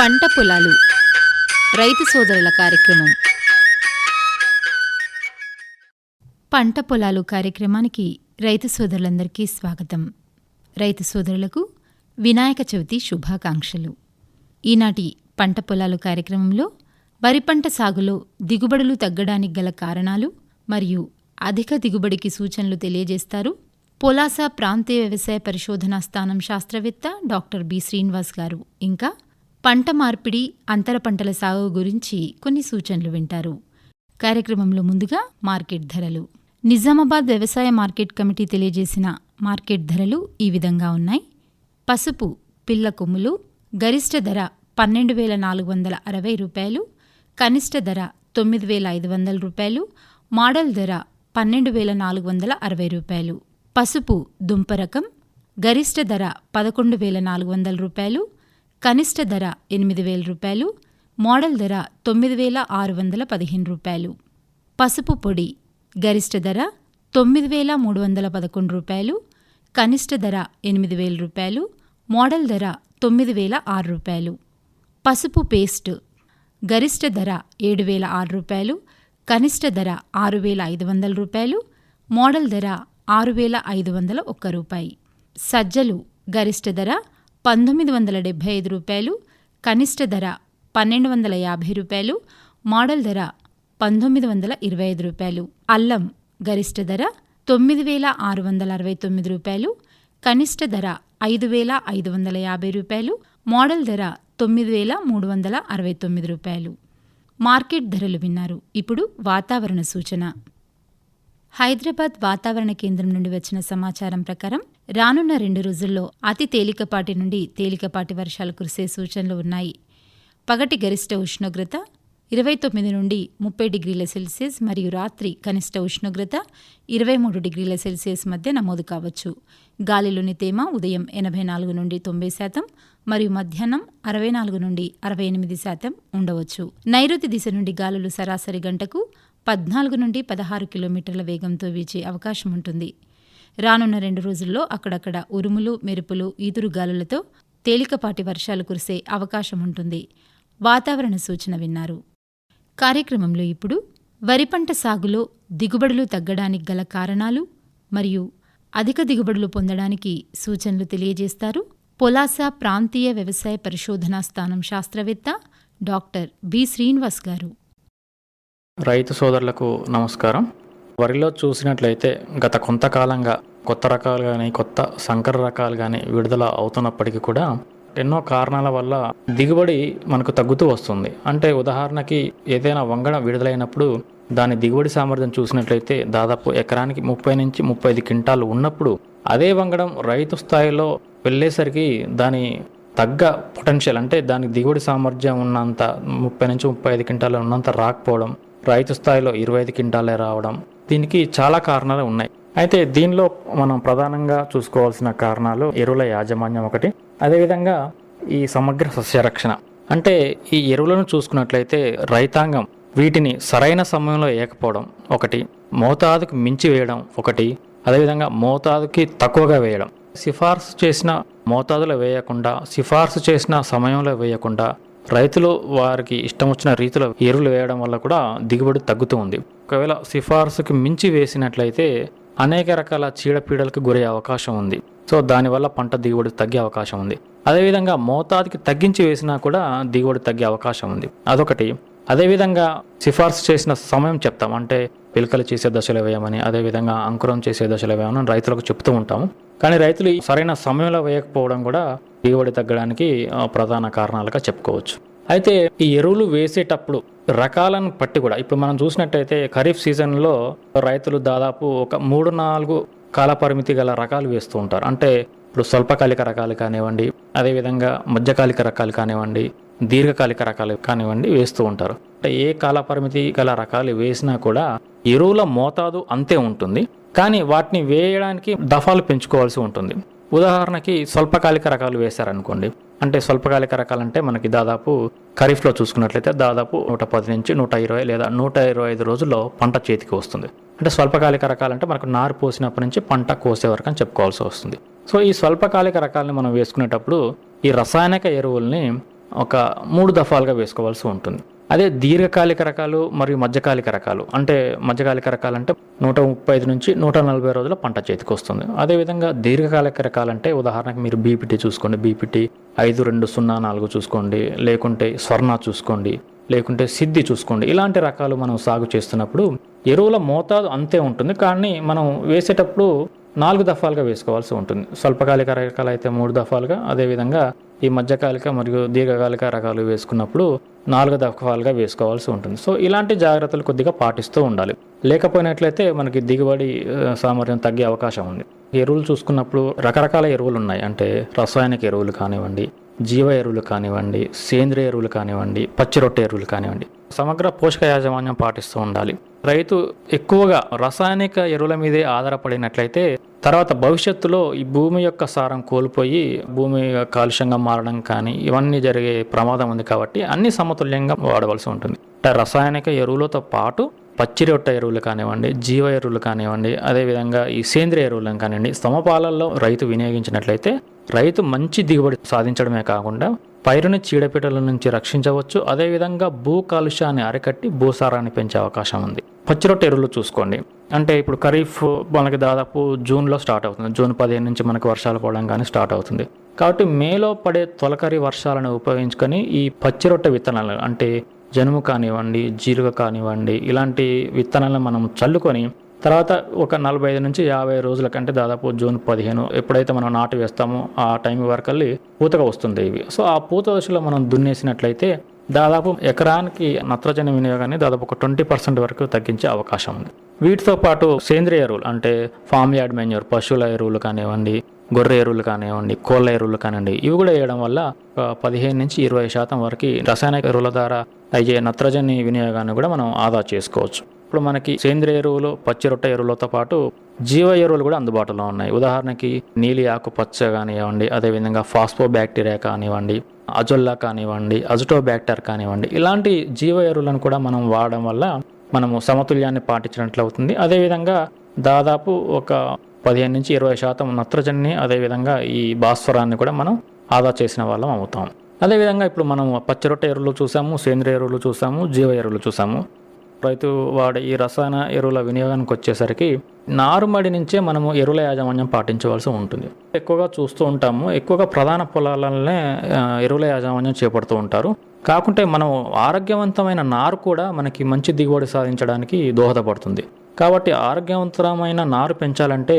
పంట పొలాలు రైతు సోదరుల కార్యక్రమం. పంట పొలాలు కార్యక్రమానికి రైతు సోదరులందరికీ స్వాగతం. రైతు సోదరులకు వినాయక చవితి శుభాకాంక్షలు. ఈనాటి పంట పొలాలు కార్యక్రమంలో వరి పంట సాగులో దిగుబడులు తగ్గడానికి గల కారణాలు మరియు అధిక దిగుబడికి సూచనలు తెలియజేస్తారు పొలాస ప్రాంతీయ వ్యవసాయ పరిశోధనా స్థానం శాస్త్రవేత్త డాక్టర్ బి శ్రీనివాస్ గారు. ఇంకా పంట మార్పిడి, అంతర పంటల సాగు గురించి కొన్ని సూచనలు వింటారు. కార్యక్రమంలో ముందుగా మార్కెట్ ధరలు. నిజామాబాద్ వ్యవసాయ మార్కెట్ కమిటీ తెలియజేసిన మార్కెట్ ధరలు ఈ విధంగా ఉన్నాయి. పసుపు పిల్ల కొమ్ములు గరిష్ట ధర 12,460 రూపాయలు, కనిష్ట ధర 9,500 రూపాయలు, మోడల్ ధర 12,460 రూపాయలు. పసుపు దుంప రకం గరిష్ట ధర 11,400 రూపాయలు, కనిష్ట ధర 8,000 రూపాయలు, మోడల్ ధర 9,615 రూపాయలు. పసుపు పొడి గరిష్ట ధర 9,311 రూపాయలు, కనిష్ట ధర 8,000 రూపాయలు, మోడల్ ధర 9,006 రూపాయలు. పసుపు పేస్ట్ గరిష్ట ధర 7,006 రూపాయలు, కనిష్ట ధర 6,500 రూపాయలు, మోడల్ ధర 6,501 రూపాయి. సజ్జలు గరిష్ట ధర 1,975 రూపాయలు, కనిష్ట ధర 1,250 రూపాయలు, మోడల్ ధర 1,925 రూపాయలు. అల్లం గరిష్ట ధర 9,669 రూపాయలు, కనిష్ట ధర 5,550 రూపాయలు, మోడల్ ధర 9,369 రూపాయలు. మార్కెట్ ధరలు విన్నారు. ఇప్పుడు వాతావరణ సూచన. హైదరాబాద్ వాతావరణ కేంద్రం నుండి వచ్చిన సమాచారం ప్రకారం రానున్న 2 రోజుల్లో అతి తేలికపాటి నుండి తేలికపాటి వర్షాలు కురిసే సూచనలు ఉన్నాయి. పగటి గరిష్ట ఉష్ణోగ్రత 29 నుండి 30 డిగ్రీల సెల్సియస్ మరియు రాత్రి కనిష్ట ఉష్ణోగ్రత 23 డిగ్రీల సెల్సియస్ మధ్య నమోదు కావచ్చు. గాలిలోని తేమ ఉదయం 84 నుండి 90% మరియు మధ్యాహ్నం 64 నుండి 68% ఉండవచ్చు. నైరుతి దిశ నుండి గాలులు సరాసరి గంటకు 14 నుండి 16 కిలోమీటర్ల వేగంతో వీచే అవకాశం ఉంటుంది. రానున్న 2 రోజుల్లో అక్కడక్కడ ఉరుములు, మెరుపులు, ఈదురుగాలులతో తేలికపాటి వర్షాలు కురిసే అవకాశం ఉంటుంది. వాతావరణ సూచన విన్నారు. కార్యక్రమంలో ఇప్పుడు వరి పంట సాగులో దిగుబడులు తగ్గడానికి గల కారణాలు మరియు అధిక దిగుబడులు పొందడానికి సూచనలు తెలియజేస్తారు పొలాస ప్రాంతీయ వ్యవసాయ పరిశోధనా స్థానం శాస్త్రవేత్త డాక్టర్ బి శ్రీనివాస్ గారు. రైతు సోదరులకు నమస్కారం. వరిలో చూసినట్లయితే గత కొంతకాలంగా కొత్త రకాలు కానీ కొత్త సంకర రకాలు కానీ విడుదల అవుతున్నప్పటికీ కూడా ఎన్నో కారణాల వల్ల దిగుబడి మనకు తగ్గుతూ వస్తుంది. అంటే ఉదాహరణకి ఏదైనా వంగడం విడుదలైనప్పుడు దాని దిగుబడి సామర్థ్యం చూసినట్లయితే దాదాపు ఎకరానికి 30 నుంచి 35 క్వింటాలు ఉన్నప్పుడు అదే వంగడం రైతు స్థాయిలో వెళ్ళేసరికి దాని తగ్గ పొటెన్షియల్ అంటే దానికి దిగుబడి సామర్థ్యం ఉన్నంత 30 నుంచి 35 క్వింటాలు ఉన్నంత రాకపోవడం, రైతు స్థాయిలో 25 క్వింటాలే రావడం, దీనికి చాలా కారణాలు ఉన్నాయి. అయితే దీనిలో మనం ప్రధానంగా చూసుకోవాల్సిన కారణాలు ఎరువుల యాజమాన్యం ఒకటి, అదేవిధంగా ఈ సమగ్ర సస్యరక్షణ. అంటే ఈ ఎరువులను చూసుకున్నట్లయితే రైతాంగం వీటిని సరైన సమయంలో వేయకపోవడం ఒకటి, మోతాదుకు మించి వేయడం ఒకటి, అదేవిధంగా మోతాదుకి తక్కువగా వేయడం. సిఫార్సు చేసిన మోతాదులో వేయకుండా, సిఫార్సు చేసిన సమయంలో వేయకుండా రైతులు వారికి ఇష్టం వచ్చిన రీతిలో ఎరువులు వేయడం వల్ల కూడా దిగుబడి తగ్గుతూ ఉంది. ఒకవేళ సిఫార్సుకి మించి వేసినట్లయితే అనేక రకాల చీడపీడలకు గురయ్యే అవకాశం ఉంది. సో దానివల్ల పంట దిగుబడి తగ్గే అవకాశం ఉంది. అదేవిధంగా మోతాదుకి తగ్గించి వేసినా కూడా దిగుబడి తగ్గే అవకాశం ఉంది. అదొకటి. అదేవిధంగా సిఫార్సు చేసిన సమయం చెప్తాం, అంటే పిలకలు చేసే దశలో వేయమని, అదేవిధంగా అంకురం చేసే దశలో వేయమని రైతులకు చెప్తూ ఉంటాము. కానీ రైతులు సరైన సమయంలో వేయకపోవడం కూడా దిగుబడి తగ్గడానికి ప్రధాన కారణాలుగా చెప్పుకోవచ్చు. అయితే ఈ ఎరువులు వేసేటప్పుడు రకాలను బట్టి కూడా ఇప్పుడు మనం చూసినట్టయితే ఖరీఫ్ సీజన్లో రైతులు దాదాపు ఒక 3-4 కాల పరిమితి గల రకాలు వేస్తూ ఉంటారు. అంటే ఇప్పుడు స్వల్పకాలిక రకాలు కానివ్వండి, అదేవిధంగా మధ్యకాలిక రకాలు కానివ్వండి, దీర్ఘకాలిక రకాలు కానివ్వండి వేస్తూ ఉంటారు. అంటే ఏ కాల పరిమితి గల రకాలు వేసినా కూడా ఎరువుల మోతాదు అంతే ఉంటుంది, కానీ వాటిని వేయడానికి దఫాలు పెంచుకోవాల్సి ఉంటుంది. ఉదాహరణకి స్వల్పకాలిక రకాలు వేశారనుకోండి, అంటే స్వల్పకాలిక రకాలంటే మనకి దాదాపు ఖరీఫ్లో చూసుకున్నట్లయితే దాదాపు 110 నుంచి 120 లేదా 125 రోజుల్లో పంట చేతికి వస్తుంది. అంటే స్వల్పకాలిక రకాలంటే మనకు నారు పోసినప్పటి నుంచి పంట కోసే వరకు అని చెప్పుకోవాల్సి వస్తుంది. సో ఈ స్వల్పకాలిక రకాలని మనం వేసుకునేటప్పుడు ఈ రసాయనిక ఎరువుల్ని ఒక 3 దఫాలుగా వేసుకోవాల్సి ఉంటుంది. అదే దీర్ఘకాలిక రకాలు మరియు మధ్యకాలిక రకాలు అంటే మధ్యకాలిక రకాలు అంటే 135 నుంచి 140 రోజుల పంట చేతికి వస్తుంది. అదేవిధంగా దీర్ఘకాలిక రకాలంటే ఉదాహరణకు మీరు బీపీటీ చూసుకోండి, బీపీటీ 5204 చూసుకోండి, లేకుంటే స్వర్ణ చూసుకోండి, లేకుంటే సిద్ధి చూసుకోండి. ఇలాంటి రకాలు మనం సాగు చేస్తున్నప్పుడు ఎరువుల మోతాదు అంతే ఉంటుంది, కానీ మనం వేసేటప్పుడు 4 దఫాలుగా వేసుకోవాల్సి ఉంటుంది. స్వల్పకాలిక రకాలు అయితే 3 దఫాలుగా, అదేవిధంగా ఈ మధ్యకాలిక మరియు దీర్ఘకాలిక రకాలు వేసుకున్నప్పుడు 4 దఫాలుగా వేసుకోవాల్సి ఉంటుంది. సో ఇలాంటి జాగ్రత్తలు కొద్దిగా పాటిస్తూ ఉండాలి. లేకపోయినట్లయితే మనకి దిగుబడి సామర్థ్యం తగ్గే అవకాశం ఉంది. ఎరువులు చూసుకున్నప్పుడు రకరకాల ఎరువులు ఉన్నాయి. అంటే రసాయనిక ఎరువులు కానివ్వండి, జీవ ఎరువులు కానివ్వండి, సేంద్రియ ఎరువులు కానివ్వండి, పచ్చి రొట్టె ఎరువులు కానివ్వండి, సమగ్ర పోషక యాజమాన్యం పాటిస్తూ ఉండాలి. రైతు ఎక్కువగా రసాయనిక ఎరువుల మీదే ఆధారపడినట్లయితే తర్వాత భవిష్యత్తులో ఈ భూమి యొక్క సారం కోల్పోయి భూమి కాలుష్యంగా మారడం కానీ ఇవన్నీ జరిగే ప్రమాదం ఉంది. కాబట్టి అన్ని సమతుల్యంగా వాడవలసి ఉంటుంది. రసాయనిక ఎరువులతో పాటు పచ్చి రొట్టె ఎరువులు కానివ్వండి, జీవ ఎరువులు కానివ్వండి, అదేవిధంగా ఈ సేంద్రియ ఎరువులను కానివ్వండి సమపాలల్లో రైతు వినియోగించినట్లయితే రైతు మంచి దిగుబడి సాధించడమే కాకుండా పైరుని చీడపీడల నుంచి రక్షించవచ్చు. అదేవిధంగా భూ కాలుష్యాన్ని అరికట్టి భూసారాన్ని పెంచే అవకాశం ఉంది. పచ్చి రొట్టె ఎరువులు చూసుకోండి. అంటే ఇప్పుడు ఖరీఫ్ మనకి దాదాపు జూన్లో స్టార్ట్ అవుతుంది. జూన్ 15 నుంచి మనకు వర్షాలు పడడం కానీ స్టార్ట్ అవుతుంది. కాబట్టి మేలో పడే తొలకరి వర్షాలను ఉపయోగించుకొని ఈ పచ్చి రొట్టె విత్తనాలు అంటే జనుము కానివ్వండి, జీలుగ కానివ్వండి, ఇలాంటి విత్తనాలను మనం చల్లుకొని తర్వాత ఒక 45 నుంచి 50 రోజుల కంటే దాదాపు జూన్ 15 ఎప్పుడైతే మనం నాటు వేస్తామో ఆ టైం వరకు పూతగా వస్తుంది ఇవి. సో ఆ పూత దశలో మనం దున్నేసినట్లయితే దాదాపు ఎకరానికి నత్రజని వినియోగాన్ని దాదాపు ఒక 20% వరకు తగ్గించే అవకాశం ఉంది. వీటితో పాటు సేంద్రియ ఎరువులు అంటే ఫామ్ యార్డ్ మెన్యూర్, పశువుల ఎరువులు కానివ్వండి, గొర్రె ఎరువులు కానివ్వండి, కోళ్ళ ఎరువులు కానివ్వండి, ఇవి కూడా వేయడం వల్ల 15 నుంచి 20% వరకు రసాయనిక ఎరువుల ద్వారా అయ్యే నత్రజని వినియోగాన్ని కూడా మనం ఆదా చేసుకోవచ్చు. ఇప్పుడు మనకి సేంద్రియ ఎరువులు, పచ్చి రొట్టె ఎరువులతో పాటు జీవ ఎరువులు కూడా అందుబాటులో ఉన్నాయి. ఉదాహరణకి నీలి ఆకు పచ్చ కానివ్వండి, అదేవిధంగా ఫాస్ఫో బ్యాక్టీరియా కానివ్వండి, అజొల్లా కానివ్వండి, అజిటోబ్యాక్టర్ కానివ్వండి, ఇలాంటి జీవ ఎరువులను కూడా మనం వాడడం వల్ల మనము సమతుల్యాన్ని పాటించినట్లు అవుతుంది. అదేవిధంగా దాదాపు ఒక 15 నుంచి 20% నత్రజనిని అదేవిధంగా ఈ భాస్వరాన్ని కూడా మనం ఆదా చేసిన వాళ్ళం అవుతాం. అదేవిధంగా ఇప్పుడు మనం పచ్చి రొట్టె ఎరువులు చూసాము, సేంద్రియ ఎరువులు చూసాము, జీవ ఎరువులు చూసాము. రైతు వాడే ఈ రసాయన ఎరువుల వినియోగానికి వచ్చేసరికి నారుమడి నుంచే మనము ఎరువుల యాజమాన్యం పాటించవలసి ఉంటుంది. ఎక్కువగా చూస్తూ ఉంటాము, ఎక్కువగా ప్రధాన పొలాలనే ఎరువుల యాజమాన్యం చేపడుతూ ఉంటారు. కాకుంటే మనం ఆరోగ్యవంతమైన నారు కూడా మనకి మంచి దిగుబడి సాధించడానికి దోహదపడుతుంది. కాబట్టి ఆరోగ్యవంతమైన నారు పెంచాలంటే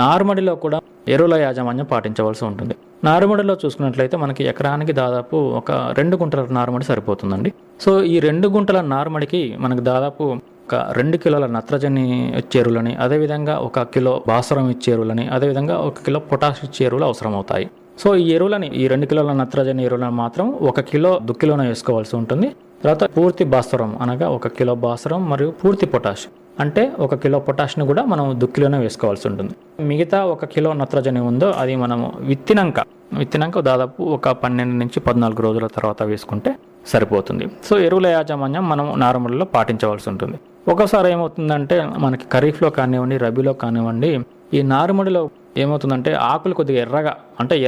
నారుమడిలో కూడా ఎరువుల యాజమాన్యం పాటించవలసి ఉంటుంది. నారుమడిలో చూసుకున్నట్లయితే మనకి ఎకరానికి దాదాపు ఒక 2 గుంటల నారుమడి సరిపోతుందండి. సో ఈ 2 గుంటల నారుమడికి మనకు దాదాపు ఒక 2 కిలోల నత్రజని ఇచ్చే ఎరువులని, అదేవిధంగా 1 కిలో భాస్వరం ఇచ్చే ఎరువులని, అదేవిధంగా 1 కిలో పొటాష్ ఇచ్చే ఎరువులు అవసరం అవుతాయి. సో ఈ ఎరువులని ఈ 2 కిలోల నత్రజని ఎరువులను మాత్రం 1 కిలో దుక్కిలోనే వేసుకోవాల్సి ఉంటుంది. తర్వాత పూర్తి భాస్వరం అనగా 1 కిలో భాస్వరం మరియు పూర్తి పొటాష్ అంటే 1 కిలో పొటాష్ని కూడా మనం దుక్కిలోనే వేసుకోవాల్సి ఉంటుంది. మిగతా 1 కిలో నత్రజని ఉందో అది మనము విత్తినాక దాదాపు ఒక 12 నుంచి 14 రోజుల తర్వాత వేసుకుంటే సరిపోతుంది. సో ఎరువుల యాజమాన్యం మనం నారుమడిలో పాటించవలసి ఉంటుంది. ఒకసారి ఏమవుతుందంటే మనకి ఖరీఫ్లో కానివ్వండి, రబీలో కానివ్వండి, ఈ నారుమడిలో ఏమవుతుందంటే ఆకులు కొద్దిగా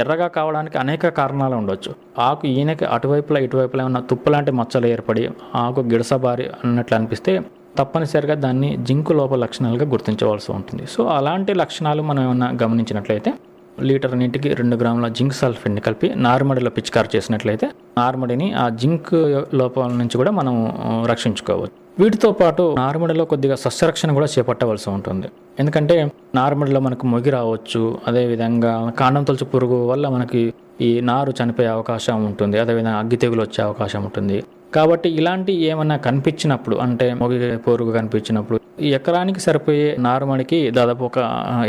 ఎర్రగా కావడానికి అనేక కారణాలు ఉండొచ్చు. ఆకు ఈయనకి అటువైపులా ఇటువైపులా ఉన్న తుప్పలాంటి మచ్చలు ఏర్పడి ఆకు గిడసబారి అన్నట్లు అనిపిస్తే తప్పనిసరిగా దాన్ని జింకు లోప లక్షణాలుగా గుర్తించవలసి ఉంటుంది. సో అలాంటి లక్షణాలు మనం ఏమన్నా గమనించినట్లయితే లీటర్ నీటికి 2 గ్రాముల జింక్ సల్ఫేట్ని కలిపి నారుమడిలో పిచికారి చేసినట్లయితే నారుమడిని ఆ జింక్ లోపాల నుంచి కూడా మనం రక్షించుకోవచ్చు. వీటితో పాటు నారుమడిలో కొద్దిగా సస్యరక్షణ కూడా చేపట్టవలసి ఉంటుంది. ఎందుకంటే నారుమడిలో మనకు మొగి రావచ్చు, అదేవిధంగా కాండం తొలుచు పురుగు వల్ల మనకి ఈ నారు చనిపోయే అవకాశం ఉంటుంది, అదేవిధంగా అగ్గి తెగులు వచ్చే అవకాశం ఉంటుంది. కాబట్టి ఇలాంటి ఏమన్నా కనిపించినప్పుడు అంటే మొగి పురుగు కనిపించినప్పుడు ఈ ఎకరానికి సరిపోయే నారుమడికి దాదాపు ఒక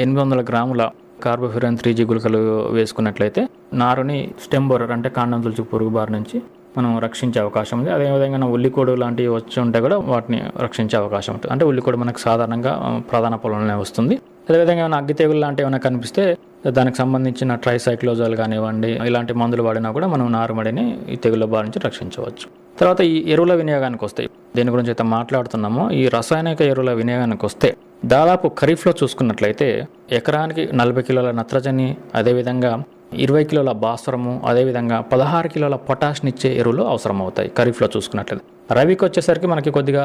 800 గ్రాముల కార్బోఫ్యూరాన్ 3G గుళికలు వేసుకున్నట్లయితే నారుని స్టెమ్ బోరర్ అంటే కాండం తొలుచు పురుగు బారి నుంచి మనం రక్షించే అవకాశం ఉంది. అదేవిధంగా ఉల్లికోడు లాంటివి వచ్చి ఉంటే కూడా వాటిని రక్షించే అవకాశం ఉంటుంది. అంటే ఉల్లికోడు మనకు సాధారణంగా ప్రధాన పొలంలోనే వస్తుంది. అదేవిధంగా ఏమైనా అగ్గి తెగులు లాంటివి ఏమైనా కనిపిస్తే దానికి సంబంధించిన ట్రైసైక్లోజాల్ కానివ్వండి, ఇలాంటి మందులు వాడినా కూడా మనం నారుమడిని ఈ తెగుళ్ళ బారి నుంచి రక్షించవచ్చు. తర్వాత ఈ ఎరువుల వినియోగానికి వస్తే దేని గురించి అయితే మాట్లాడుతున్నామో ఈ రసాయనిక ఎరువుల వినియోగానికి వస్తే దాదాపు ఖరీఫ్లో చూసుకున్నట్లయితే ఎకరానికి 40 కిలోల నత్రజని, అదేవిధంగా 20 కిలోల భాస్వరము, అదేవిధంగా 16 కిలోల పొటాష్నిచ్చే ఎరువులు అవసరం అవుతాయి ఖరీఫ్లో చూసుకున్నట్లయితే. రబీకి వచ్చేసరికి మనకి కొద్దిగా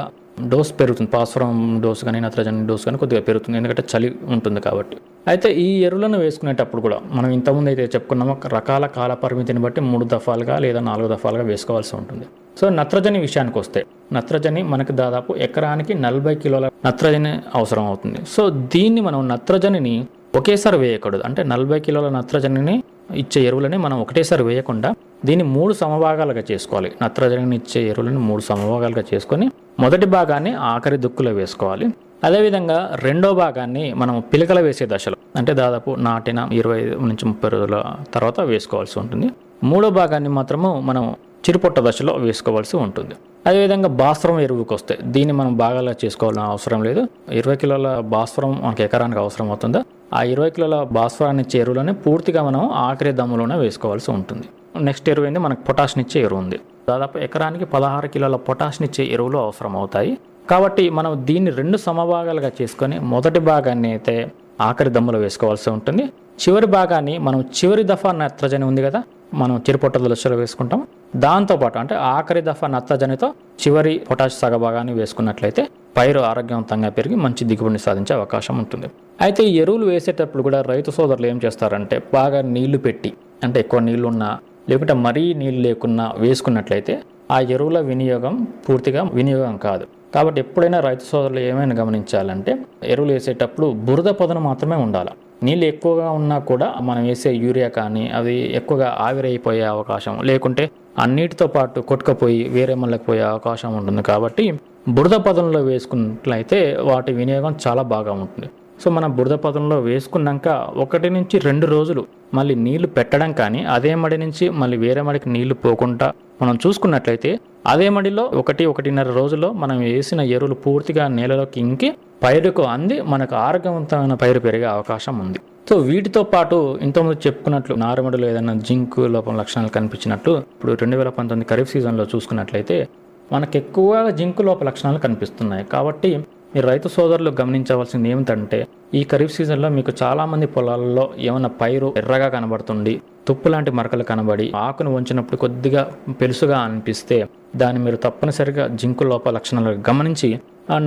డోస్ పెరుగుతుంది, భాస్వరం డోస్ కానీ నత్రజని డోస్ కానీ కొద్దిగా పెరుగుతుంది, ఎందుకంటే చలి ఉంటుంది కాబట్టి. అయితే ఈ ఎరువులను వేసుకునేటప్పుడు కూడా మనం ఇంతకుముందు అయితే చెప్పుకున్నామో రకాల కాల పరిమితిని బట్టి 3 దఫాలుగా లేదా 4 దఫాలుగా వేసుకోవాల్సి ఉంటుంది. సో నత్రజని విషయానికి వస్తే నత్రజని మనకి దాదాపు ఎకరానికి 40 కిలోల నత్రజని అవసరం అవుతుంది. సో దీన్ని మనం నత్రజనిని ఒకేసారి వేయకూడదు. అంటే 40 కిలోల నత్రజనిని ఇచ్చే ఎరువులని మనం ఒకటేసారి వేయకుండా దీన్ని 3 సమభాగాలుగా చేసుకోవాలి. నత్రజనిని ఇచ్చే ఎరువులను 3 సమభాగాలుగా చేసుకొని మొదటి భాగాన్ని ఆఖరి దుక్కులో వేసుకోవాలి. అదేవిధంగా రెండో భాగాన్ని మనం పిలకల వేసే దశలో, అంటే దాదాపు నాటిన 25 నుంచి 30 రోజుల తర్వాత వేసుకోవాల్సి ఉంటుంది. మూడో భాగాన్ని మాత్రము మనం చిరుపొట్ట దశలో వేసుకోవాల్సి ఉంటుంది. అదేవిధంగా భాస్వరం ఎరువుకి వస్తే దీన్ని మనం భాగాలుగా చేసుకోవాలని అవసరం లేదు. 20 కిలోల భాస్వరం మనకి ఎకరానికి అవసరం అవుతుందా, ఆ 20 కిలోల భాస్వరాన్ని ఇచ్చే ఎరువులని పూర్తిగా మనం ఆఖరి దమ్ములోనే వేసుకోవాల్సి ఉంటుంది. నెక్స్ట్ ఎరువు ఏంది, మనకు పొటాష్నిచ్చే ఎరువు ఉంది. దాదాపు ఎకరానికి 16 కిలోల పొటాష్నిచ్చే ఎరువులు అవసరం అవుతాయి. కాబట్టి మనం దీన్ని 2 సమభాగాలుగా చేసుకొని మొదటి భాగాన్ని అయితే ఆఖరి దమ్ములో వేసుకోవాల్సి ఉంటుంది. చివరి భాగాన్ని మనం చివరి దఫా నత్రజని ఉంది కదా, మనం చిరుపొట్ట దశలో వేసుకుంటాం. దాంతోపాటు అంటే ఆఖరి దఫా నత్రజనితో చివరి పొటాష్ సగభాగాన్ని వేసుకున్నట్లయితే పైరు ఆరోగ్యవంతంగా పెరిగి మంచి దిగుబడిని సాధించే అవకాశం ఉంటుంది. అయితే ఈ ఎరువులు వేసేటప్పుడు కూడా రైతు సోదరులు ఏం చేస్తారంటే బాగా నీళ్లు పెట్టి, అంటే ఎక్కువ నీళ్లు ఉన్నా లేకుంటే మరీ నీళ్ళు లేకున్నా వేసుకున్నట్లయితే ఆ ఎరువుల వినియోగం పూర్తిగా వినియోగం కాదు. కాబట్టి ఎప్పుడైనా రైతు సోదరులు ఏమైనా గమనించాలంటే ఎరువులు వేసేటప్పుడు బురద పొదను మాత్రమే ఉండాలి. నీళ్ళు ఎక్కువగా ఉన్నా కూడా మనం వేసే యూరియా కానీ అవి ఎక్కువగా ఆవిరైపోయే అవకాశం, లేకుంటే అన్నిటితో పాటు కొట్టుకుపోయి వేరే మళ్ళకి పోయే అవకాశం ఉంటుంది. కాబట్టి బురద పదంలో వేసుకున్నట్లయితే వాటి వినియోగం చాలా బాగా ఉంటుంది. సో మనం బురద పదంలో వేసుకున్నాక 1 నుంచి 2 రోజులు మళ్ళీ నీళ్లు పెట్టడం కానీ అదే మడి నుంచి మళ్ళీ వేరే మడికి నీళ్లు పోకుండా మనం చూసుకున్నట్లయితే అదే మడిలో 1-1.5 రోజుల్లో మనం వేసిన ఎరువులు పూర్తిగా నేలలోకి ఇంకి పైరుకు అంది మనకు ఆరోగ్యవంతమైన పైరు పెరిగే అవకాశం ఉంది. సో వీటితో పాటు ఇంతకుముందు చెప్పుకున్నట్లు నారుమడిలో ఏదైనా జింక్ లోపం లక్షణాలు కనిపించినట్లు ఇప్పుడు 2019 ఖరీఫ్ సీజన్లో చూసుకున్నట్లయితే మనకు ఎక్కువగా జింక్ లోప లక్షణాలు కనిపిస్తున్నాయి. కాబట్టి మీరు రైతు సోదరులు గమనించవలసింది ఏమిటంటే ఈ ఖరీఫ్ సీజన్లో మీకు చాలామంది పొలాల్లో ఏమైనా పైరు ఎర్రగా కనబడుతుంది, తుప్పు లాంటి మరకలు కనబడి ఆకును వంచినప్పుడు కొద్దిగా పెలుసుగా అనిపిస్తే దాన్ని మీరు తప్పనిసరిగా జింకు లోప లక్షణాలు గమనించి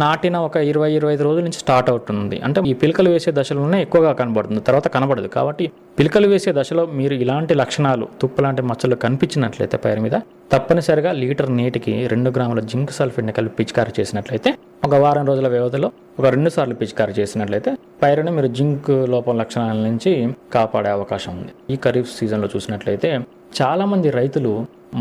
నాటిన ఒక 20-25 రోజుల నుంచి స్టార్ట్ అవుతుంది. అంటే ఈ పిలకలు వేసే దశలోనే ఎక్కువగా కనబడుతుంది, తర్వాత కనబడదు. కాబట్టి పిలకలు వేసే దశలో మీరు ఇలాంటి లక్షణాలు తుప్పు లాంటి మచ్చలు కనిపించినట్లయితే పైరు మీద తప్పనిసరిగా లీటర్ నీటికి 2 గ్రాముల జింక్ సల్ఫేట్ని కలిపి పిచికారీ చేసినట్లయితే ఒక వారం రోజుల వ్యవధిలో ఒక 2 సార్లు పిచికారీ చేసినట్లయితే పైరుని మీరు జింక్ లోపం లక్షణాల నుంచి కాపాడే అవకాశం ఉంది. ఈ ఖరీఫ్ సీజన్లో చూసినట్లయితే చాలామంది రైతులు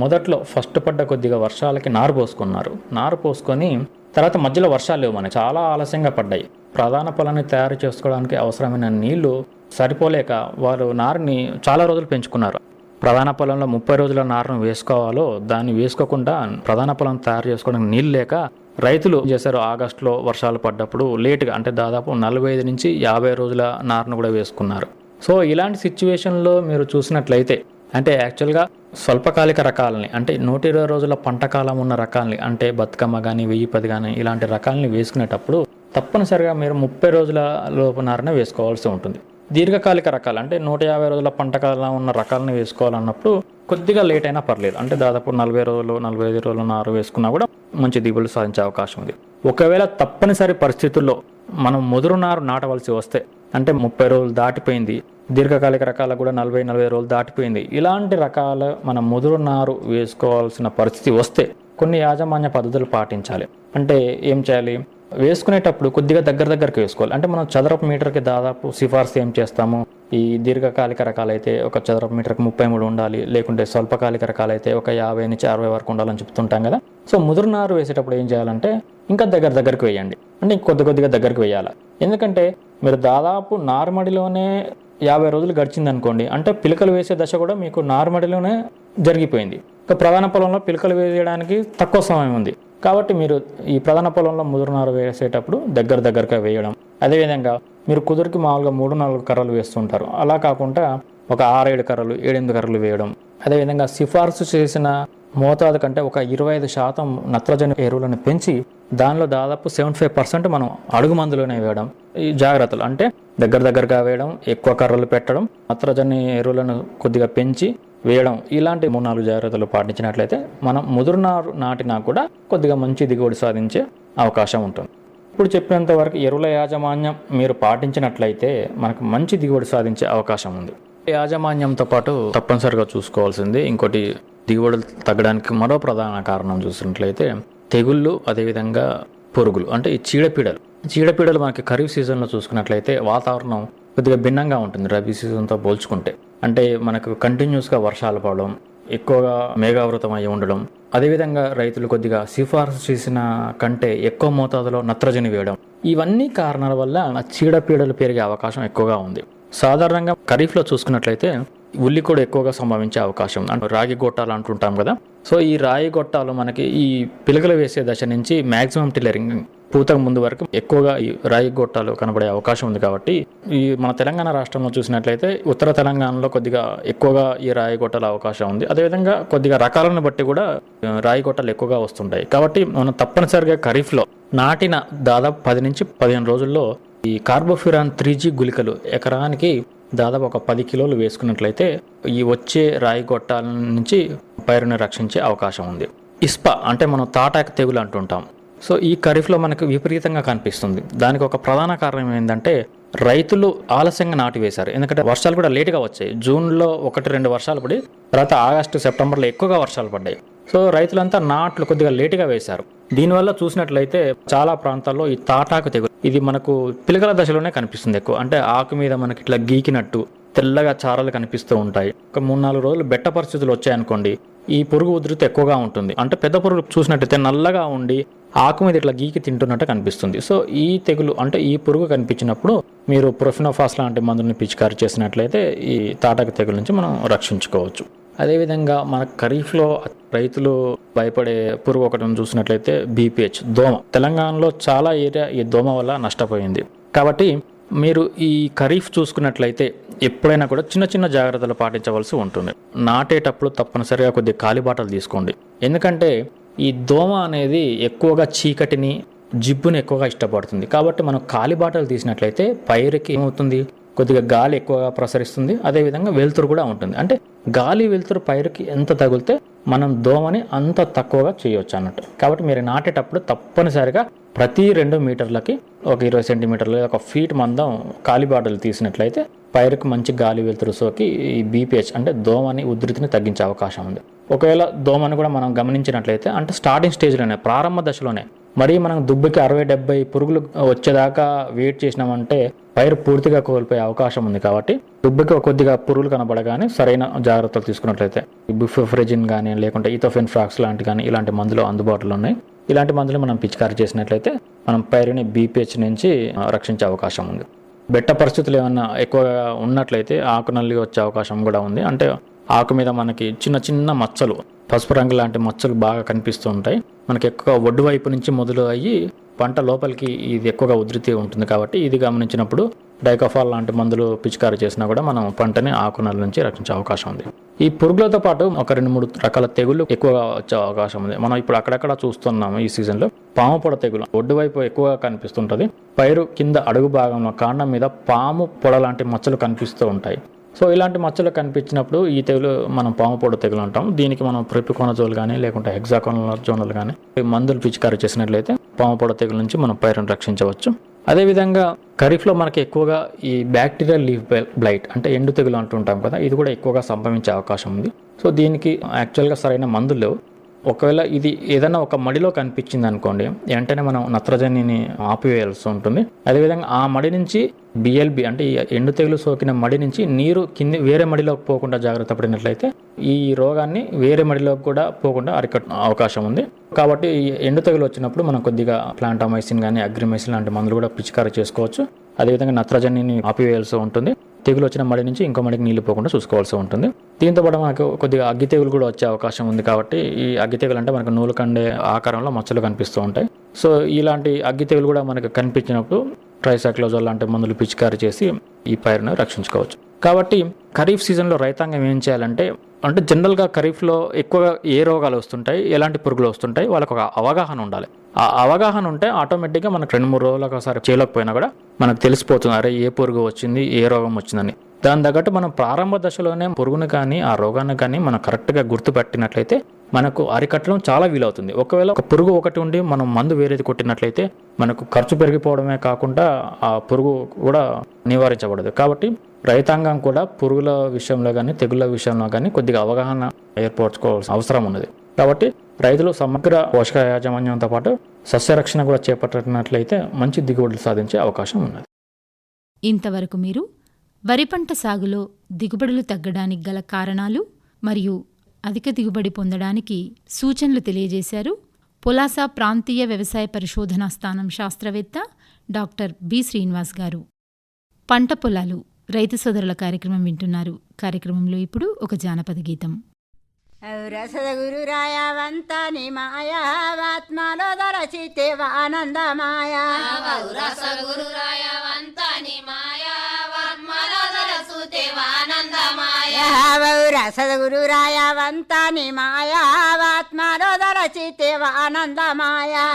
మొదట్లో ఫస్ట్ పడ్డ కొద్దిగా వర్షాలకి నారు పోసుకున్నారు. నారు పోసుకొని తర్వాత మధ్యలో వర్షాలు లేవు, మనకి చాలా ఆలస్యంగా పడ్డాయి. ప్రధాన పొలాన్ని తయారు చేసుకోవడానికి అవసరమైన నీళ్లు సరిపోలేక వారు నారుని చాలా రోజులు పెంచుకున్నారు. ప్రధాన పొలంలో 30 రోజుల నారును వేసుకోవాలో దాన్ని వేసుకోకుండా ప్రధాన పొలం తయారు చేసుకోవడానికి నీళ్ళు లేక రైతులు చేశారు. ఆగస్టులో వర్షాలు పడ్డప్పుడు లేటుగా, అంటే దాదాపు 45 నుంచి 50 రోజుల నారును కూడా వేసుకున్నారు. సో ఇలాంటి సిచ్యువేషన్లో మీరు చూసినట్లయితే అంటే యాక్చువల్గా స్వల్పకాలిక రకాలని, అంటే 120 రోజుల పంట కాలం ఉన్న రకాలని, అంటే బతుకమ్మ కానీ 1010 కానీ ఇలాంటి రకాలని వేసుకునేటప్పుడు తప్పనిసరిగా మీరు 30 రోజుల లోపు నారునే వేసుకోవాల్సి ఉంటుంది. దీర్ఘకాలిక రకాలు అంటే 150 రోజుల పంట కాలం ఉన్న రకాలను వేసుకోవాలన్నప్పుడు కొద్దిగా లేట్ అయినా పర్లేదు, అంటే దాదాపు 40 రోజులు 45 రోజుల నారు వేసుకున్నా కూడా మంచి దిగుబడులు సాధించే అవకాశం ఉంది. ఒకవేళ తప్పనిసరి పరిస్థితుల్లో మనం ముదురు నారు నాటవలసి వస్తే, అంటే 30 రోజులు దాటిపోయింది, దీర్ఘకాలిక రకాలకు కూడా 40 రోజులు దాటిపోయింది, ఇలాంటి రకాలు మనం ముదురు నారు వేసుకోవాల్సిన పరిస్థితి వస్తే కొన్ని యాజమాన్య పద్ధతులు పాటించాలి. అంటే ఏం చేయాలి, వేసుకునేటప్పుడు కొద్దిగా దగ్గరికి వేసుకోవాలి. అంటే మనం చదరపు మీటర్కి దాదాపు సిఫార్సు ఏం చేస్తాము, ఈ దీర్ఘకాలిక రకాలైతే ఒక చదరపు మీటర్కి 33 ఉండాలి, లేకుంటే స్వల్పకాలిక రకాలైతే ఒక 50 నుంచి 60 వరకు ఉండాలని చెప్తుంటాం కదా. సో ముదురు నారు వేసేటప్పుడు ఏం చేయాలంటే ఇంకా దగ్గరికి వేయండి, అంటే కొద్దిగా దగ్గరికి వేయాలి. ఎందుకంటే మీరు దాదాపు నారుమడిలోనే 50 రోజులు గడిచింది అనుకోండి, అంటే పిలకలు వేసే దశ కూడా మీకు నారుమడిలోనే జరిగిపోయింది. ఇక ప్రధాన పొలంలో పిలకలు వేయడానికి తక్కువ సమయం ఉంది. కాబట్టి మీరు ఈ ప్రధాన పొలంలో ముదురు నారు వేసేటప్పుడు దగ్గరగా వేయడం. అదేవిధంగా మీరు కుదురుకి మామూలుగా 3-4 కర్రలు వేస్తుంటారు, అలా కాకుండా ఒక 6-7 కర్రలు 7-8 కర్రలు వేయడం. అదేవిధంగా సిఫార్సు చేసిన మోతాదు కంటే ఒక 25% నత్రజని ఎరువులను పెంచి దానిలో దాదాపు 75% మనం అడుగు మందులోనే వేయడం. ఈ జాగ్రత్తలు అంటే దగ్గరగా వేయడం, ఎక్కువ కర్రలు పెట్టడం, నత్రజని ఎరువులను కొద్దిగా పెంచి వేయడం, ఇలాంటి 3-4 జాగ్రత్తలు పాటించినట్లయితే మనం ముదురు నారు నాటినా కూడా కొద్దిగా మంచి దిగుబడి సాధించే అవకాశం ఉంటుంది. ఇప్పుడు చెప్పినంత వరకు ఎరువుల యాజమాన్యం మీరు పాటించినట్లయితే మనకు మంచి దిగుబడి సాధించే అవకాశం ఉంది. యాజమాన్యంతో పాటు తప్పనిసరిగా చూసుకోవాల్సింది ఇంకోటి, దిగుబడులు తగ్గడానికి మరో ప్రధాన కారణం చూసినట్లయితే తెగుళ్ళు, అదేవిధంగా పురుగులు అంటే ఈ చీడపీడలు మనకి ఖరీఫ్ సీజన్లో చూసుకున్నట్లయితే వాతావరణం కొద్దిగా భిన్నంగా ఉంటుంది రబీ సీజన్తో పోల్చుకుంటే. అంటే మనకు కంటిన్యూస్గా వర్షాలు పడడం, ఎక్కువగా మేఘావృతం అయి ఉండడం, అదేవిధంగా రైతులు కొద్దిగా సిఫార్సు చేసిన కంటే ఎక్కువ మోతాదులో నత్రజని వేయడం, ఇవన్నీ కారణాల వల్ల చీడపీడలు పెరిగే అవకాశం ఎక్కువగా ఉంది. సాధారణంగా ఖరీఫ్లో చూసుకున్నట్లయితే ఉల్లి కూడా ఎక్కువగా సంభవించే అవకాశం ఉంది. అంటే రాగి గొట్టాలు అంటుంటాం కదా. సో ఈ రాగి గొట్టాలు మనకి ఈ పిలకలు వేసే దశ నుంచి మ్యాక్సిమం టిల్లరింగ్ పూతకు ముందు వరకు ఎక్కువగా ఈ రాగి గొట్టాలు కనబడే అవకాశం ఉంది. కాబట్టి ఈ మన తెలంగాణ రాష్ట్రంలో చూసినట్లయితే ఉత్తర తెలంగాణలో కొద్దిగా ఎక్కువగా ఈ రాగి గొట్టాల అవకాశం ఉంది. అదేవిధంగా కొద్దిగా రకాలను బట్టి కూడా రాగి గొట్టాలు ఎక్కువగా వస్తుంటాయి. కాబట్టి మనం తప్పనిసరిగా ఖరీఫ్లో నాటిన దాదాపు 10 నుంచి 15 రోజుల్లో ఈ కార్బోఫ్యూరాన్ 3G గుళికలు ఎకరానికి దాదాపు ఒక 10 కిలోలు వేసుకున్నట్లయితే ఈ వచ్చే రాయి గొట్టాల నుంచి పైరుని రక్షించే అవకాశం ఉంది. ఇస్పా అంటే మనం తాటాకు తెగులు అంటుంటాం. సో ఈ ఖరీఫ్లో మనకు విపరీతంగా కనిపిస్తుంది. దానికి ఒక ప్రధాన కారణం ఏంటంటే రైతులు ఆలస్యంగా నాటు వేశారు. ఎందుకంటే వర్షాలు కూడా లేటుగా వచ్చాయి. జూన్లో 1-2 వర్షాలు పడి తర్వాత ఆగస్టు, సెప్టెంబర్లో ఎక్కువగా వర్షాలు పడ్డాయి. సో రైతులంతా నాట్లు కొద్దిగా లేటుగా వేశారు. దీనివల్ల చూసినట్లయితే చాలా ప్రాంతాల్లో ఈ తాటాకు తెగులు ఇది మనకు పిలకల దశలోనే కనిపిస్తుంది ఎక్కువ. అంటే ఆకు మీద మనకి ఇట్లా గీకినట్టు తెల్లగా చారలు కనిపిస్తూ ఉంటాయి. ఒక 3-4 రోజులు బెట్ట పరిస్థితులు వచ్చాయనుకోండి, ఈ పురుగు ఉధృతి ఎక్కువగా ఉంటుంది. అంటే పెద్ద పురుగు చూసినట్టయితే నల్లగా ఉండి ఆకు మీద ఇట్లా గీకి తింటున్నట్టు కనిపిస్తుంది. సో ఈ తెగులు అంటే ఈ పురుగు కనిపించినప్పుడు మీరు ప్రొఫినోఫాస్ లాంటి మందుని పిచికారి చేసినట్లయితే ఈ తాటాకు తెగుల నుంచి మనం రక్షించుకోవచ్చు. అదేవిధంగా మన ఖరీఫ్లో రైతులు భయపడే పురుగు ఒకటి చూసినట్లయితే BPH దోమ. తెలంగాణలో చాలా ఏరియా ఈ దోమ వల్ల నష్టపోయింది. కాబట్టి మీరు ఈ ఖరీఫ్ చూసుకున్నట్లయితే ఎప్పుడైనా కూడా చిన్న జాగ్రత్తలు పాటించవలసి ఉంటుంది. నాటేటప్పుడు తప్పనిసరిగా కొద్దిగా కాలిబాటలు తీసుకోండి. ఎందుకంటే ఈ దోమ అనేది ఎక్కువగా చీకటిని, జిబ్బుని ఎక్కువగా ఇష్టపడుతుంది. కాబట్టి మనం కాలిబాటలు తీసినట్లయితే పైరుకి ఏమవుతుంది, కొద్దిగా గాలి ఎక్కువగా ప్రసరిస్తుంది. అదేవిధంగా వెలుతురు కూడా ఉంటుంది. అంటే గాలి వెలుతురు పైరుకి ఎంత తగిలితే మనం దోమని అంత తక్కువగా చేయవచ్చు అన్నట్టు. కాబట్టి మీరు నాటేటప్పుడు తప్పనిసరిగా ప్రతి 2 మీటర్లకి ఒక 20 సెంటీమీటర్లు, ఒక ఫీట్ మందం కాలిబాటలు తీసినట్లయితే పైరుకి మంచి గాలి వెలుతురు సోకి ఈ BPH అంటే దోమని ఉధృతిని తగ్గించే అవకాశం ఉంది. ఒకవేళ దోమని కూడా మనం గమనించినట్లయితే అంటే స్టార్టింగ్ స్టేజ్లోనే, ప్రారంభ దశలోనే మరీ మనం దుబ్బకి 60-70 పురుగులు వచ్చేదాకా వెయిట్ చేసినామంటే పైరు పూర్తిగా కోల్పోయే అవకాశం ఉంది. కాబట్టి దుబ్బకి కొద్దిగా పురుగులు కనబడగానే సరైన జాగ్రత్తలు తీసుకున్నట్లయితే బుఫెఫ్రెజిన్ కానీ లేకుంటే ఈథోఫెన్ ఫ్రాక్స్ లాంటి కానీ ఇలాంటి మందులు అందుబాటులో ఉన్నాయి. ఇలాంటి మందులు మనం పిచికారి చేసినట్లయితే మనం పైరుని BPH నుంచి రక్షించే అవకాశం ఉంది. బెట్ట పరిస్థితులు ఏమన్నా ఎక్కువగా ఉన్నట్లయితే ఆకు నల్లి వచ్చే అవకాశం కూడా ఉంది. అంటే ఆకు మీద మనకి చిన్న మచ్చలు, పసుపు రంగు లాంటి మచ్చలు బాగా కనిపిస్తూ ఉంటాయి. మనకి ఎక్కువ ఒడ్డు వైపు నుంచి మొదలు అయ్యి పంట లోపలికి ఇది ఎక్కువగా ఉధృతి ఉంటుంది. కాబట్టి ఇది గమనించినప్పుడు డైకోఫాల్ లాంటి మందులు పిచికారి చేసినా కూడా మనం పంటని ఆకు నల్లి నుంచి రక్షించే అవకాశం ఉంది. ఈ పురుగులతో పాటు ఒక 2-3 రకాల తెగుళ్ళు ఎక్కువగా వచ్చే అవకాశం ఉంది. మనం ఇప్పుడు అక్కడక్కడ చూస్తున్నాము ఈ సీజన్లో. పాము పొడ తెగులు ఒడ్డు వైపు ఎక్కువగా కనిపిస్తుంటుంది. పైరు కింద అడుగు భాగంలో కాండం మీద పాము పొడ లాంటి మచ్చలు కనిపిస్తూ ఉంటాయి. సో ఇలాంటి మచ్చలు కనిపించినప్పుడు ఈ తెగులు మనం పాము పొడ తెగులు అంటాం. దీనికి మనం ప్రోపికోనజోల్ కానీ లేకుంటే హెక్సాకోనజోల్ కానీ మందులు పిచికారి చేసినట్లయితే పాము పొడ తెగుల నుంచి మనం పైరును రక్షించవచ్చు. అదేవిధంగా ఖరీఫ్లో మనకి ఎక్కువగా ఈ బ్యాక్టీరియల్ లీఫ్ బ్లైట్ అంటే ఎండు తెగులు అంటుంటాం కదా, ఇది కూడా ఎక్కువగా సంభవించే అవకాశం ఉంది. సో దీనికి యాక్చువల్గా సరైన మందులు లేవు. ఒకవేళ ఇది ఏదైనా ఒక మడిలో కనిపించింది అనుకోండి, వెంటనే మనం నత్రజనిని ఆపివేయాల్సి ఉంటుంది. అదేవిధంగా ఆ మడి నుంచి BLB అంటే ఈ ఎండు తెగులు సోకిన మడి నుంచి నీరు కింది వేరే మడిలోకి పోకుండా జాగ్రత్త పడినట్లయితే ఈ రోగాన్ని వేరే మడిలోకి కూడా పోకుండా అరికట్ట అవకాశం ఉంది. కాబట్టి ఈ ఎండు తెగులు వచ్చినప్పుడు మనం కొద్దిగా ప్లాంటామైసిన్ కానీ అగ్రిమైసిన్ లాంటి మందులు కూడా పిచికారి చేసుకోవచ్చు. అదేవిధంగా నత్రజనిని ఆపివేయాల్సి ఉంటుంది. తెగులు వచ్చిన మడి నుంచి ఇంకో మడికి నీళ్లు పోకుండా చూసుకోవాల్సి ఉంటుంది. దీంతో పాటు మనకు కొద్దిగా అగ్గి తెగులు కూడా వచ్చే అవకాశం ఉంది. కాబట్టి ఈ అగ్గి తెగులు అంటే మనకు నూలు కండే ఆకారంలో మచ్చలు కనిపిస్తూ ఉంటాయి. సో ఇలాంటి అగ్గి తెగులు కూడా మనకు కనిపించినప్పుడు ట్రైసైక్లోజోల్ లాంటి మందులు పిచికారి చేసి ఈ పైరును రక్షించుకోవచ్చు. కాబట్టి ఖరీఫ్ సీజన్లో రైతాంగం ఏం చేయాలంటే అంటే జనరల్గా ఖరీఫ్లో ఎక్కువగా ఏ రోగాలు వస్తుంటాయి, ఎలాంటి పురుగులు వస్తుంటాయి, వాళ్ళకు ఒక అవగాహన ఉండాలి. ఆ అవగాహన ఉంటే ఆటోమేటిక్గా మనకు 2-3 రోజులకు ఒకసారి చేయలేకపోయినా కూడా మనకు తెలిసిపోతుంది, అరే ఏ పురుగు వచ్చింది, ఏ రోగం వచ్చిందని. దాని తగ్గట్టు మనం ప్రారంభ దశలోనే పురుగును కానీ ఆ రోగాన్ని కానీ మనం కరెక్ట్గా గుర్తుపెట్టినట్లయితే మనకు అరికట్టడం చాలా వీలవుతుంది. ఒకవేళ ఒక పురుగు ఒకటి ఉండి మనం మందు వేరేది కొట్టినట్లయితే మనకు ఖర్చు పెరిగిపోవడమే కాకుండా ఆ పురుగు కూడా నివారించబడదు. కాబట్టి రైతాంగం కూడా పురుగుల విషయంలో కానీ తెగుళ్ళ విషయంలో కానీ కొద్దిగా అవగాహన ఏర్పరచుకోవాల్సిన అవసరం ఉన్నది. కాబట్టి రైతులు సమగ్ర పోషక యాజమాన్యంతో పాటు సస్యరక్షణ కూడా చేపట్టినట్లయితే మంచి దిగుబడులు సాధించే అవకాశం ఉన్నది. ఇంతవరకు మీరు వరి పంట సాగులో దిగుబడులు తగ్గడానికి గల కారణాలు మరియు అధిక దిగుబడి పొందడానికి సూచనలు తెలియజేశారు పొలాస ప్రాంతీయ వ్యవసాయ పరిశోధనా స్థానం శాస్త్రవేత్త డాక్టర్ బి శ్రీనివాస్ గారు. పంట పొలాలు రైతు సోదరుల కార్యక్రమం వింటున్నారు. కార్యక్రమంలో ఇప్పుడు ఒక జానపద గీతం. రసగురు రాయవంత ని మాయా ఆత్మలో దరచితే ఆనందమాయా. రసగురు రాయవంత ని మాయా ఆత్మలో దరచితే ఆనందమాయా. రసగురు రాయవంత ని మాయా ఆత్మలో దరచితే ఆనందమాయా.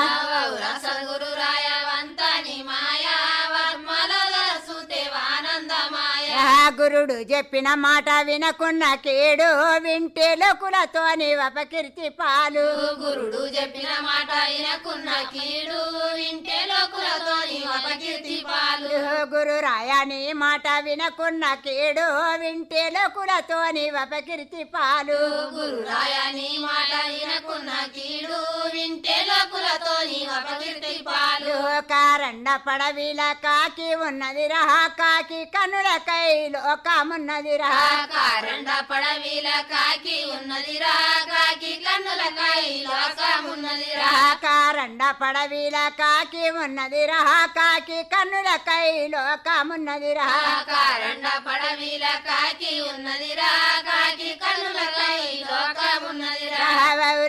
రసగురు రాయవంత ని మాయా ఆత్మలో దరచితే ఆనందమాయా. గురుడు చెప్పిన మాట వినకున్న కీడు వింటే లోకులతోని అపకీర్తి పాలు. గురుడు చెప్పిన మాట వినకున్న కీడు వింటే లోకులతోని అపకీర్తి పాలు. గురు రాయని మాట వినకున్న కీడు వింటే లోకులతోని అపకీర్తి పాలు. గురు రాయని మాట వినకున్న కీడు వింటే లోకులతోని అపకీర్తి పాలు. కారండ పడవిల కాకి ఉన్నది రహా కాకి కన్నులకై లోకమున్నది రహా. కారండ పడవిల కాకి ఉన్నదిరా కాకి కన్నులకై లోకమున్నదిరా. కారండ పడవిల కాకి ఉన్నది రహా కాకి కన్నులకై లోకమున్నది రహా. కారండ పడవిల కాకి ఉన్నదిరా కాకి కన్నులకై లోకమున్నదిరా.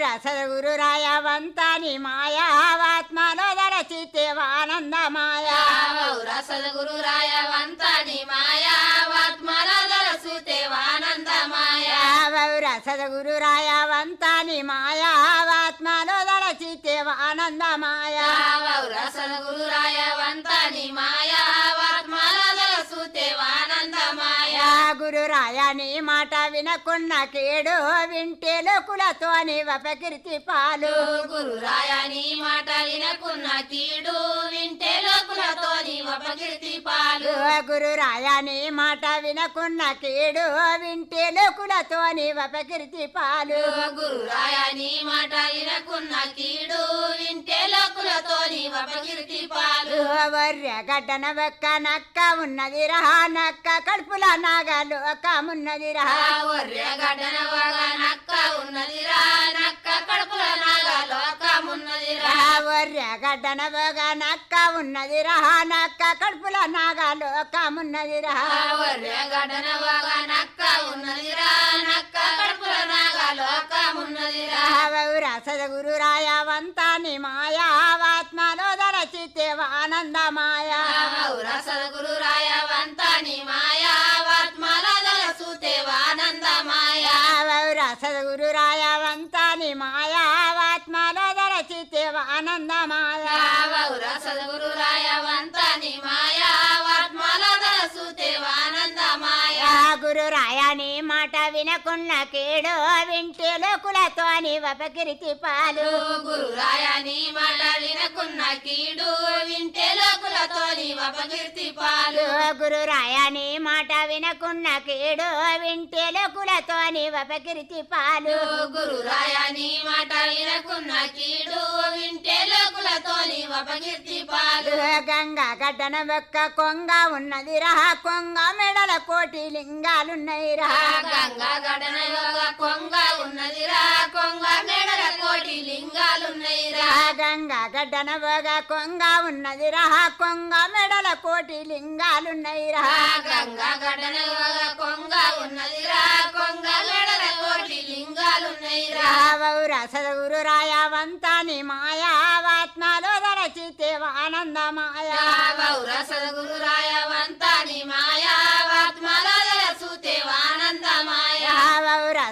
రసగురు రాయవంత ని మాయా ఆత్మలో దరచితే ఆనందమాయా. రసగురు రాయవంత ని మాయా ఆత్మలో దరచితే ఆనందమాయా. రసగురు రాయవంత ని మాయా ఆత్మలో దరచితే ఆనందమాయా. రసగురు రాయవంత ని మాయా ఆత్మలో దరచితే ఆనందమాయా. గురు రాయని మాట వినకున్న కీడు వింటే లోకులతోని అపకీర్తి పాలు. గురు రాయని మాట వినకున్న కీడు వింటే లోకులతోని అపకీర్తి పాలు. గురు రాయని మాట వినకున్న కీడు వింటే లోకులతోని అపకీర్తి పాలు. గురు రాయని మాట వినకున్న కీడు వింటే లోకులతోని అపకీర్తి పాలు. వర్య గడ్డన ఒక్క నక్క ఉన్నది రహా నక్క కడుపుల నాగలోకమున్నది రహా. వర్య గడ్డన ఒక నక్క ఉన్నదిరా నక్క కడుపుల నాగా లోకమున్నదిరా. వర్య గడ్డన ఒక నక్క ఉన్నది రహా నక్క కడుపుల నాగలోకమున్నది రహా. వర్య గడ్డన ఒక నక్క ఉన్నదిరా నక్క కడుపుల నాగా లోకమున్నదిరా. రసగురు రాయవంత ని మాయా ఆత్మలో దరచితే ఆనందమాయా. రసగురు రాయవంత ని మాయా ఆత్మలో దరచితే ఆనందమాయా. రసగురు రాయవంత ని మాయా ఆత్మలో దరచితే ఆనందమాయా. రసగురు రాయవంత ని మాయా ఆత్మలో దరచితే ఆనందమాయా. గురు రాయని మాట వినకున్న కీడు వింటే లోకులతోని అపకీర్తి పాలు. గురు రాయని మాట వినకున్న కీడు వింటే లోకులతోని అపకీర్తి పాలు. గురు రాయని మాట వినకున్న కీడు వింటే లోకులతోని అపకీర్తి పాలు. గురు రాయని మాట వినకున్న కీడు వింటే లోకులతోని అపకీర్తి పాలు. గంగా గడ్డన ఒక్క కొంగ ఉన్నది రహా కొంగ మెడల కోటి లింగాలున్నాయి రహా. గంగా గడన ఒక కొంగ ఉన్నదిరా కొంగ మెడల కోటి లింగాలున్నాయిరా. గంగా గడ్డన ఒక కొంగ ఉన్నది రహా కొంగ మెడల కోటి లింగాలున్నాయి రహా. గంగా గడన ఒక కొంగ ఉన్నదిరా కొంగ మెడల కోటి లింగాలున్నాయిరా. రసగురు రాయవంత ని మాయా ఆత్మలో దరచితే ఆనందమాయా. రసగురు రాయవంత ని మాయా ఆత్మలో దరచితే ఆనందమాయా.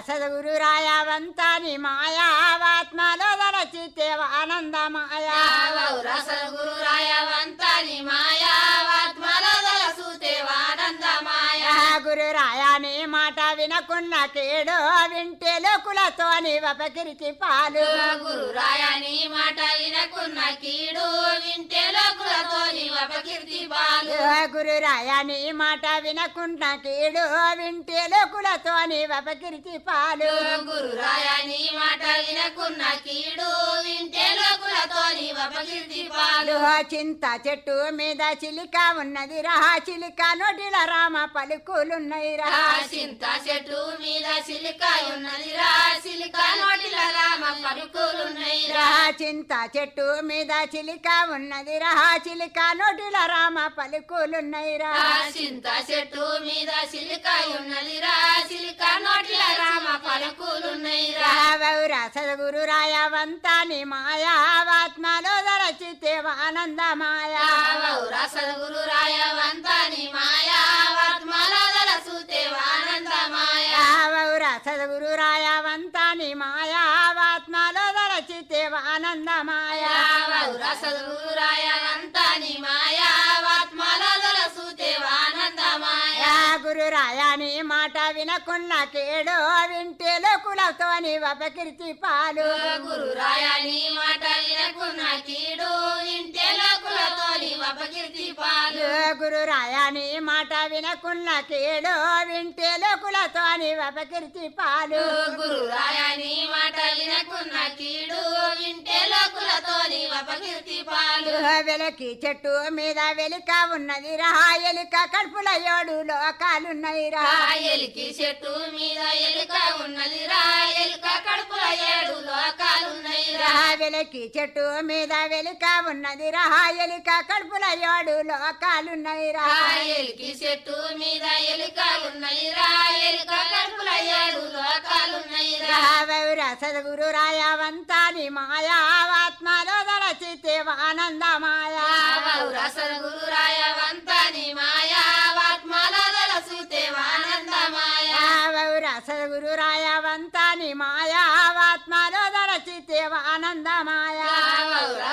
సద్గురు రాయవంతాని మాయావాత్మలో దరచితే ఆనందమాయా సద్గురు రాయవంతాని మాయావాత్మలో దలసూతే ఆనందమాయా గురు రాయాని మాట వినకున్న కేడు వింటే లోకులతోని వపకిరిచి పాలు గురు రాయని మాట వినకున్న కీడు వింటే లోకులతోని అపకీర్తి పాలు గురు రాయాని మాట వినకున్న కేడు వింటే లోకులతోని వపకిరిచి పాలు గురు రాయని మాట వినకున్న కీడు వింటే లోకులతోని అపకీర్తి పాలు చింత చెట్టు మీద చిలిక ఉన్నది రా చిలిక నోటిల రామ పలుకులున్నాయి రా చింత చెట్టు మీద సిలిక ఉన్నది రా సిలిక నోటిల రామ పలుకులున్నాయి రా చింత చెట్టు మీద చిలిక ఉన్నది రా చిలిక నోటిల రామ పలుకులున్నాయి రా చింత చెట్టు మీద సిలిక ఉన్నది రా సిలిక నోటిల రామ పలుకులున్నాయి రా రావౌరా సద్గురు రాయవంతాని మాయావాత్మలో దరచితే ఆనందమాయా సద్గురు రాయవంతాని మాయావాత్మలో దలసూతే ఆనందమాయా రావౌరా సద్గురు రాయవంతాని మాయావాత్మలో దరచితే ఆనందమాయా సద్గురు రాయవంతాని మాయావాత్మలో దలసూతే ఆనందమాయా గురు రాయాని మాట వినకున్న కేడు వింటే లోకులతోని వపకీర్తి పాలు గురు రాయని మాట వినకున్న కీడు వింటే లోకులతోని అపకీర్తి పాలు గురు రాయాని మాట వినకున్న కేడు వింటే లోకులతోని వపకీర్తి పాలు గురు రాయని మాట వినకున్న కీడు వింటే లోకులతోని అపకీర్తి పాలు వెలకి చెట్టు మీద వెలిక ఉన్నది రా ఎలిక కడుపుల ఏడు లోకాలున్నాయి రా ఎలికి చెట్టు మీద ఎలుక ఉన్నది రా ఎలుక కడుపుల 7 లోకాలున్నాయి రా వెలకి చెట్టు మీద వెలిక ఉన్నది రా ఎలిక కడుపుల ఏడు లోకాలున్నాయి రా ఎలికి చెట్టు మీద ఎలుక ఉన్నది రా ఎలుక కడుపుల 7 లోకాలున్నాయి రా రావౌరా సద్గురు రాయవంతాని మాయావాత్మలో దరచితే ఆనందమాయా సద్గురు రాయవంతాని మాయావాత్మలో దలసూతే ఆనందమాయా రావౌరా సద్గురు రాయవంతాని మాయావాత్మలో దరచితే ఆనందమాయా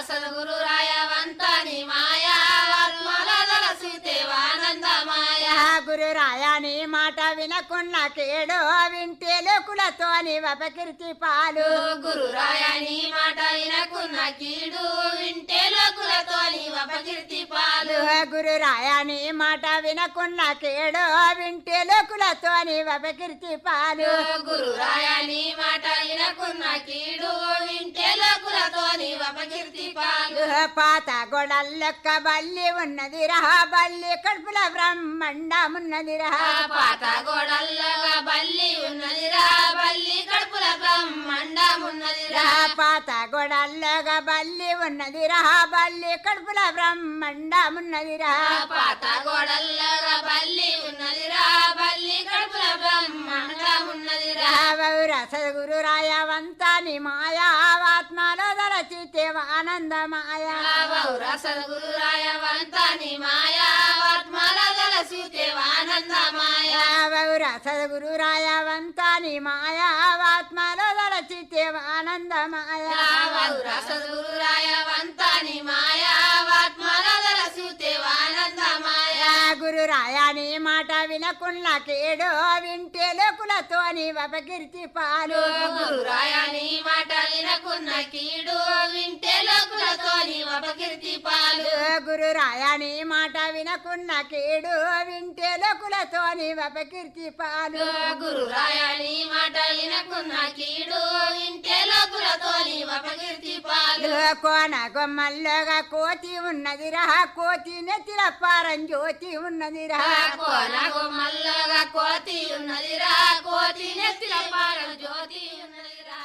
సద్గురు రాయవంతాని మాయావాత్మలో దలసూతే ఆనందమాయా గురు రాయాని మాట వినకున్న కేడు వింటే లోకులతోని వపకీర్తి పాలు గురు రాయని మాట వినకున్న కీడు వింటే లోకులతోని అపకీర్తి పాలు గురు రాయాని మాట వినకున్న కేడు వింటే లోకులతోని వపకీర్తి పాలు గురు రాయని మాట వినకున్న కీడు వింటే లోకులతోని అపకీర్తి పాలు పాత గొడల్లొక్క బల్లి ఉన్నది రా బల్లి కడుపుల బ్రహ్మండమున్నది రా పాత గోడల్లగా బల్లి ఉన్నది రా బల్లి కడుపుల బ్రహ్మండమున్నది రా పాత గొడల్లగా బల్లి ఉన్నది రా బల్లి కడుపుల బ్రహ్మండమున్నది రా పాత గోడల్లగా బల్లి ఉన్నది రా బల్లి కడుపుల బ్రహ్మండమున్నది రా రావౌరా సద్గురు రాయవంతాని మాయావాత్మలో దరచితే ఆనందమాయా సద్గురు రాయవంతాని మాయావాత్మల దలసూతే ఆనందమాయా రావౌరా సద్గురు రాయవంతాని మాయావాత్మలో దరచితే ఆనందమాయా సద్గురు రాయవంతాని మాయావాత్మల దలసూతే ఆనందమాయా గురు రాయాని మాట వినకున్న కేడు వింటే లోకులతోని వపకీర్తి పాలు గురు రాయని మాట వినకున్న కీడు వింటే లోకులతోని అపకీర్తి పాలు గురు రాయాని మాట వినకున్న కేడు వింటే లోకులతోని వపకీర్తి పాలు గురు రాయని మాట వినకున్న కీడు వింటే లోకులతోని అపకీర్తి పాలు కోన గొమ్మల్లోగా కోతి ఉన్నది రా కోతి నెత్తిల పారం జ్యోతి ఉన్నది రా కోన గుమ్మల్లోగా కోతి ఉన్నది రా కోతి నెత్తిల పారం జ్యోతి ఉన్నది రా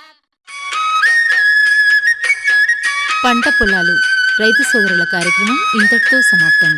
పంట పొలాలు రైతు సోదరుల కార్యక్రమం ఇంతటితో సమాప్తం.